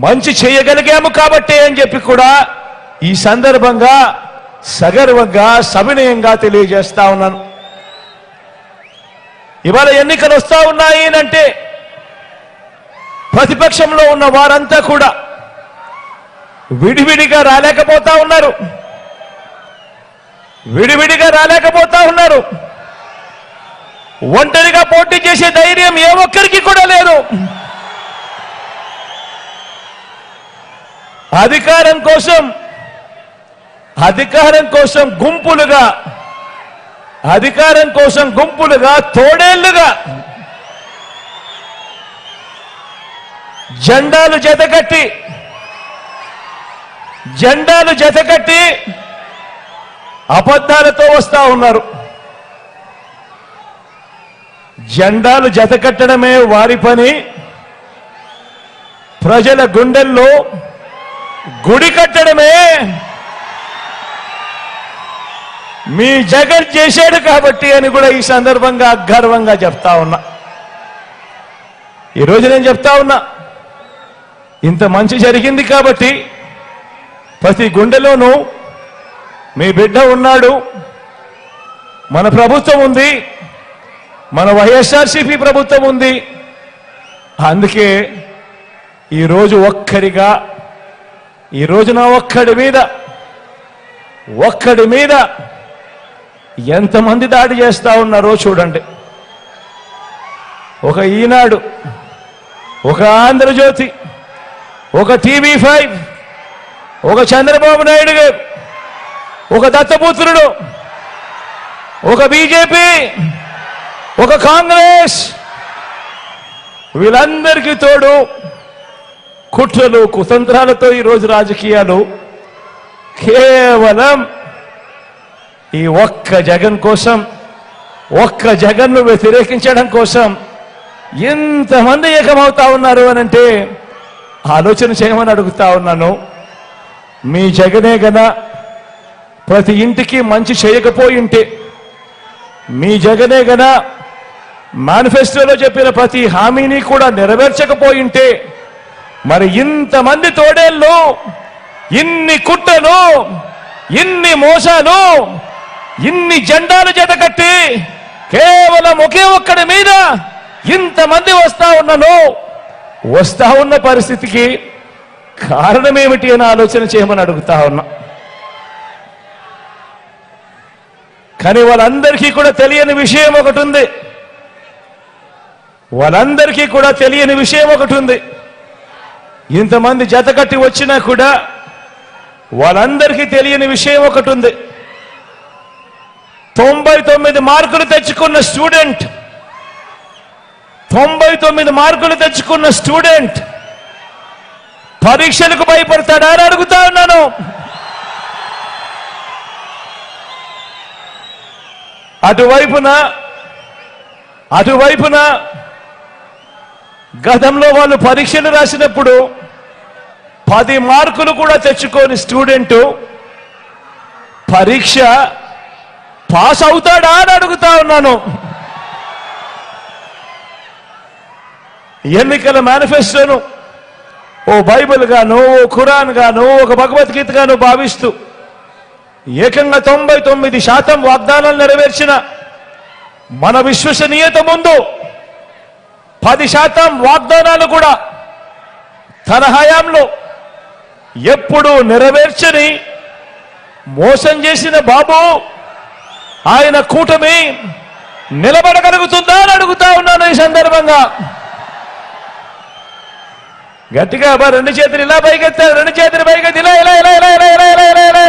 మంచి చేయగలిగాము కాబట్టి అని చెప్పి కూడా ఈ సందర్భంగా సగర్వంగా సవినయంగా తెలియజేస్తా ఉన్నాను. ఇవాళ ఎన్నికలు వస్తా ఉన్నాయి అంటే ప్రతిపక్షంలో ఉన్న వారంతా కూడా విడివిడిగా రాలేకపోతా ఉన్నారు. ఒంటరిగా పోటీ చేసే ధైర్యం ఏ ఒక్కరికి కూడా లేదు. అధికారం కోసం గుంపులుగా తోడేళ్లుగా జెండాలు జతకట్టి అబద్ధాలతో వస్తా ఉన్నారు. జెండాలు జతకట్టడమే వారి పని, ప్రజల గుండెల్లో గుడి కట్టడమే మీ జగన్ చేశాడు కాబట్టి అని కూడా ఈ సందర్భంగా గర్వంగా చెప్తా ఉన్నా. ఈరోజు నేను చెప్తా ఉన్నా, ఇంత మంచి జరిగింది కాబట్టి ప్రతి గుండెలోనూ మీ బిడ్డ ఉన్నాడు, మన ప్రభుత్వం ఉంది, మన వైఎస్ఆర్సీపీ ప్రభుత్వం ఉంది. అందుకే ఈరోజు నా ఒక్కడి మీద ఎంతమంది దాడి చేస్తా ఉన్నారో చూడండి. ఒక ఈనాడు, ఒక ఆంధ్రజ్యోతి, ఒక TV5, ఒక చంద్రబాబు నాయుడు గారు, ఒక దత్తపుత్రుడు, ఒక బీజేపీ, ఒక కాంగ్రెస్, వీళ్ళందరికీ తోడు కుట్రలు కుతంత్రాలతో ఈరోజు రాజకీయాలు కేవలం ఈ ఒక్క జగన్ కోసం, ఒక్క జగన్ను వ్యతిరేకించడం కోసం ఎంతమంది ఏకమవుతా ఉన్నారు అని అంటే ఆలోచన చేయమని అడుగుతా ఉన్నాను. మీ జగనే గన ప్రతి ఇంటికి మంచి చేయకపోయింటే, మీ జగనే గన మేనిఫెస్టోలో చెప్పిన ప్రతి హామీని కూడా నెరవేర్చకపోయింటే, మరి ఇంతమంది తోడేళ్ళు, ఇన్ని కుట్రలు, ఇన్ని మోసాలు, ఇన్ని జెండాలు జతకట్టి కేవలం ఒకే ఒక్కడి మీద ఇంతమంది వస్తా ఉన్న పరిస్థితికి కారణమేమిటి అని ఆలోచన చేయమని అడుగుతా ఉన్నా. కానీ వాళ్ళందరికీ కూడా తెలియని విషయం ఒకటి ఉంది. ఇంతమంది జతకట్టి వచ్చినా కూడా వాళ్ళందరికీ తెలియని విషయం ఒకటి ఉంది. 99 మార్కులు తెచ్చుకున్న స్టూడెంట్ పరీక్షలకు భయపడతాడా అని అడుగుతా ఉన్నాను. అటువైపున గతంలో వాళ్ళు పరీక్షలు రాసినప్పుడు 10 మార్కులు కూడా తెచ్చుకోని స్టూడెంట్ పరీక్ష పాస్ అవుతాడా అని అడుగుతా ఉన్నాను. ఎన్నికల మేనిఫెస్టోను ఓ బైబిల్ గాను, ఓ ఖురాన్ గాను, ఒక భగవద్గీత గాను భావిస్తూ ఏకంగా 99% వాగ్దానాలు నెరవేర్చిన మన విశ్వసనీయత ముందు 10% వాగ్దానాలు కూడా తన హయాంలో ఎప్పుడు నెరవేర్చని మోసం చేసిన బాబు ఆయన కూటమి నిలబడగలుగుతుందా అని అడుగుతా ఉన్నాను. ఈ సందర్భంగా గట్టిగా రెండు చేతులు ఇలా పైకెత్తారు, రెండు చేతులు పైకెత్తి ఇలా ఇలా ఇలా ఇలా ఇలా ఇలా ఇలా